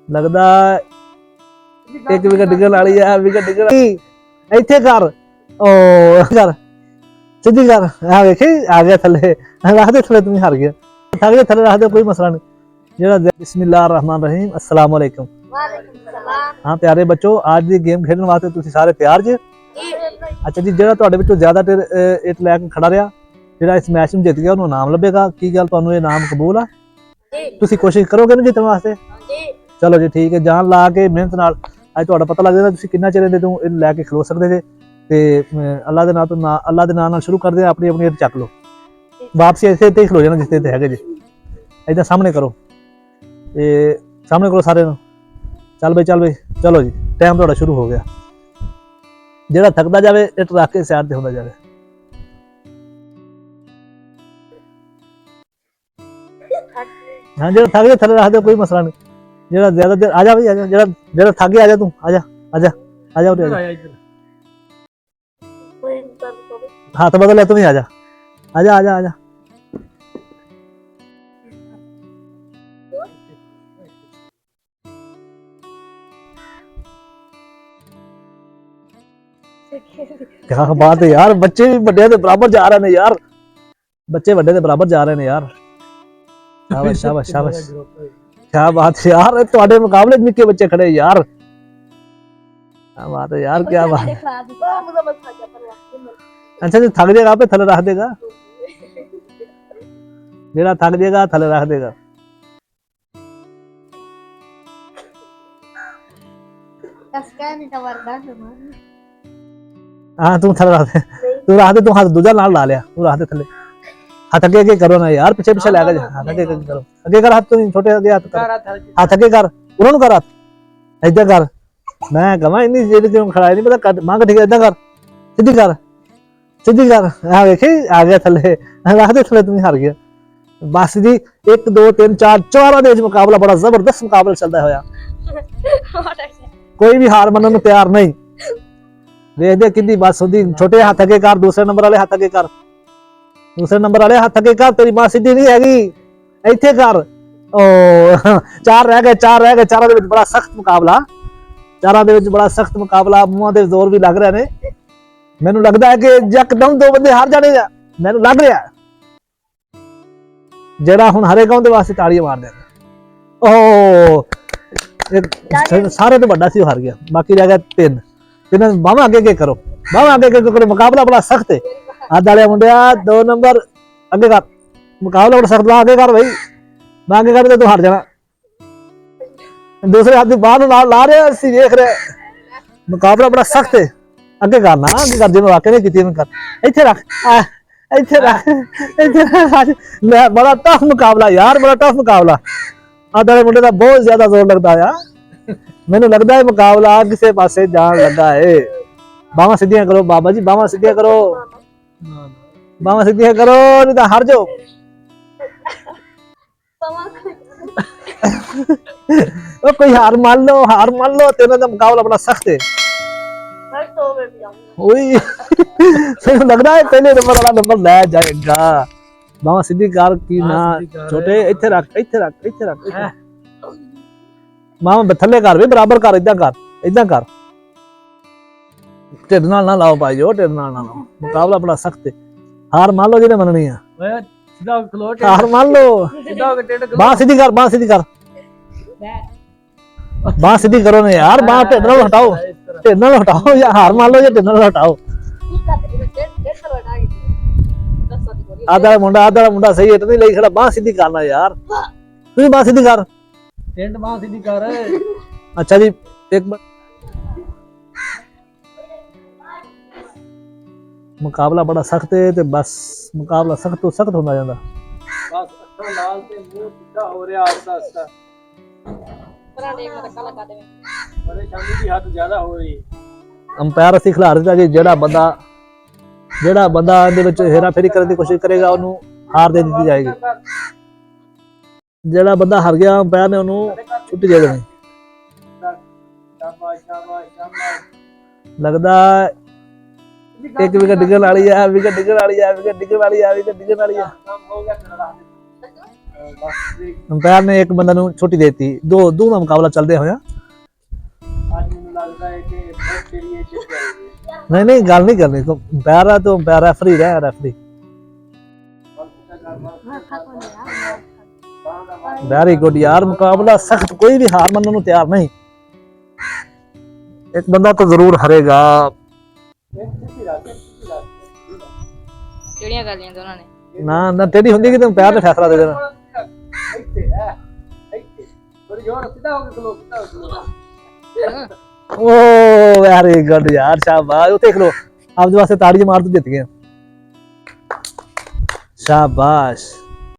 लगदा एक विकेट डिगन वाली है, विकेट डिगन ਇੱਥੇ ਕਰ ਓ ਕਰ ਸਿੱਧੀ ਕਰ ਆ ਵੇਖੀ ਆ ਗਿਆ ਥੱਲੇ ਰੱਖ ਦੇ ਥੱਲੇ ਤੂੰ ਹਾਰ ਗਿਆ ਥੱਕ ਦੇ ਥੱਲੇ ਰੱਖ ਦੇ ਕੋਈ ਮਸਲਾ ਨਹੀਂ ਜਿਹੜਾ ਬਿਸਮਿल्लाह रहमान रहीम अस्सलाम वालेकुम हाँ प्यारे बच्चों आज ਦੀ ਗੇਮ ਖੇਡਣ ਵਾਸਤੇ ਤੁਸੀਂ ਸਾਰੇ ਤਿਆਰ ਜੇ ਅੱਛਾ ਜੀ ਜਿਹੜਾ ਤੁਹਾਡੇ ਵਿੱਚੋਂ ਜ਼ਿਆਦਾ ਇਟ ਲੈ ਕੇ ਖੜਾ ਰਿਹਾ ਜਿਹੜਾ ਇਸ ਮੈਚ ਨੂੰ ਜਿੱਤ ਗਿਆ ਉਹਨੂੰ ਨਾਮ ਲੱਭੇਗਾ ਕੀ ਗੱਲ ਤੁਹਾਨੂੰ ਇਹ ਨਾਮ ਕਬੂਲ ਆ ਤੁਸੀਂ ਕੋਸ਼ਿਸ਼ ਕਰੋਗੇ ਨਾ ਜਿੱਤਣ ਵਾਸਤੇ ਚਲੋ ਜੀ ਠੀਕ ਹੈ ਜਾਨ ਲਾ ਕੇ ਮਿਹਨਤ ਨਾਲ ਅੱਜ ਤੁਹਾਡਾ ਪਤਾ ਲੱਗ ਜਾਣਾ ਤੁਸੀਂ ਕਿੰਨਾ ਚਿਰ ਇਹਦੇ ਤੋਂ ਲੈ ਕੇ ਖਲੋ ਸਕਦੇ ਜੇ ਤੇ ਅੱਲਾ ਦੇ ਨਾਂ ਤੋਂ ਅੱਲਾ ਦੇ ਨਾਂ ਨਾਲ ਸ਼ੁਰੂ ਕਰਦੇ ਆਪਣੀ ਆਪਣੀ ਚੱਕ ਲਓ ਵਾਪਸੀ ਇੱਥੇ ਤੇ ਖਲੋ ਜਾਣਾ ਜਿੱਥੇ ਤੇ ਹੈਗੇ ਜੀ ਇਦਾਂ ਸਾਹਮਣੇ ਕਰੋ ਤੇ ਸਾਹਮਣੇ ਕਰੋ ਸਾਰੇ ਨੂੰ ਚੱਲ ਬਈ ਚਲੋ ਜੀ ਟਾਈਮ ਤੁਹਾਡਾ ਸ਼ੁਰੂ ਹੋ ਗਿਆ ਜਿਹੜਾ ਥੱਕਦਾ ਜਾਵੇ ਇਟ ਰੱਖ ਕੇ ਸਾਈਡ ਤੇ ਹੁੰਦਾ ਜਾਵੇ हाँ जो थक गया थले रख दे कोई मसला नहीं जेड़ा ज्यादा देर आजा भाई आजा जेड़ा थक गया आजा तू आजा आजा आजा उठ हाँ तो बदल तुम ही आजा आजा आजा आजा क्या बात है यार बच्चे भी बड़े के बराबर जा रहे हैं यार बच्चे बड़े के बराबर जा रहे हैं यार शाबाश शाबाश शाबाश क्या बात है यार तुम्हारे मुकाबले निक्के बच्चे खड़े यार क्या बात है यार क्या बात अच्छा जी थक जाएगा पे थले रख देगा जेड़ा थक जाएगा थले रख देगा हाँ तू थले रख दे तू हाथ दूजा नाल ला लिया तू रख दे थले हाथ आगे आगे करो ना यार पीछे पीछे लगा हाथ आगे आगे करो आगे कर हाथ तो छोटे आगे हाथ कर हाथ आगे कर उन्होंने कर हाथ ऐसा कर मैं कहा इन्नी जेडी क्यों खड़ा नहीं पता मां का ठीक है ऐसा कर सीधी कर हां देखे आ गया थले रख दे थले तुम हार गया बस जी 1 2 3 4 चारों दे मुकाबला बड़ा जबरदस्त मुकाबला चलता होया कोई भी हार मनन ਨੂੰ ਤਿਆਰ नहीं देख दे कितनी बस होती छोटे हाथ आगे कर दूसरे नंबर वाले हाथ आगे कर दूसरे नंबर वाले हाथ अगे कर तेरी मां सीधी नहीं हैगी इत्थे कर ओ चार रह गए चारों दे विच बड़ा सख्त मुकाबला चारों दे विच बड़ा सख्त मुकाबला मुंहां दे जोर भी लग रहे ने मैनू लगदा है कि यकदम दो बंदे हार जाने मैनू लग रहा जेड़ा हुण हारेगा उहदे वास्ते ताड़ियां मार देना ओ सारे तो बड़ा सी हार गया बाकी रह गया तीन बावां आगे आगे करो मुकाबला बड़ा सख्त है हाथ वाले मुंडिया 2 नंबर आगे कर मुकाबला बड़ा सख्त आगे कर भाई मैं आगे कर तू हार जाना दूसरे हाथ बाहर ला रहे असि देख रहे मुकाबला बड़ा सख्त है आगे करना आगे कर जिन्होंने वाकई नहीं की कर इत्थे रख बड़ा टफ मुकाबला यार बड़ा टफ मुकाबला हाथ वाले मुंडे का बहुत ज्यादा जोर लगता है मैनू लगता है मुकाबला किसी पासे जान लगा है बावां सीधियां करो बाबा जी बावां सीधियां करो बावां सीधियां करो नहीं तो हार जाओ कोई हार मान लो तेरा तो मुकाबला बड़ा सख्त है लगता है पहले नंबर वाला नंबर ले जाएगा बावां सीधी कर की ना छोटे इत्थे रख मां थले कर भी बराबर कर इदा कर ढिड नाल ना लाओ भाई ढिड नाल ना लाओ मुकाबला बड़ा सख्त है हार मान लो जिन्हें मननी है हार मान लो बांह सीधी कर बांह सीधी करो ना यार बांह ढिड नाल हटाओ या हार मान लो या ढिड नाल हटाओ आधा मुंडा सही है नहीं लई खड़ा बांह सीधी करना यार तू बांह सीधी कर बांह सीधी कर अच्छा जी एक बार मुकाबला बड़ा सख्त है ते बस मुकाबला सख्त तो सख्त होंदा जांदा बस अखा लाल ते मुंह सीधा हो रहा आस्ता परा देख मत काला कर दे परेशानी की हद ज्यादा हो रही अंपायर ਅਸੀਂ ਖਿਲਾ ਦਿੱਤਾ ਜੀ ਜਿਹੜਾ ਬੰਦਾ ਇਹਦੇ ਵਿੱਚ हेरा फेरी ਕਰਨ ਦੀ ਕੋਸ਼ਿਸ਼ ਕਰੇਗਾ ਉਹਨੂੰ ਹਾਰ ਦੇ ਦਿੱਤੀ ਜਾਏਗੀ ਜਿਹੜਾ ਬੰਦਾ ਹਾਰ ਗਿਆ ਅੰपायर ਨੇ ਉਹਨੂੰ ਛੁੱਟੀ ਦੇ ਦੇਣੀ लगदा एक विकेट डिगन वाली है ਅੰਪਾਇਰ ਨੇ ਇੱਕ ਬੰਦੇ ਨੂੰ ਛੁੱਟੀ ਦੇ ਦਿੱਤੀ, ਦੋ ਦਾ ਮੁਕਾਬਲਾ ਚੱਲਦੇ ਹੋਇਆ। ਅੱਜ ਮੈਨੂੰ ਲੱਗਦਾ ਹੈ ਕਿ ਬਹੁਤ ਤੇਰੀ ਇਹ ਚਿੱਤ ਹੈ। ਨਹੀਂ ਨਹੀਂ ਗੱਲ ਨਹੀਂ ਕਰਨੀ, ਅੰਪਾਇਰ ਆ तो ਅੰਪਾਇਰ रेफरी रहा रेफरी। वेरी गुड यार, मुकाबला सख्त, कोई भी हार मानने को तैयार नहीं। एक बंदा तो जरूर हारेगा। ਕਿਹੜੀਆਂ ਕਰ ਲਈਆਂ ਦੋਨਾਂ ਨੇ? ना ना टेढ़ी होंगी कि तुम पैर ने फैसला दे देना। ओ वेरी गुड यार, शाबाश। वो देख लो आप जो वास्ते ताड़ी मार तो देती है, शाबाश।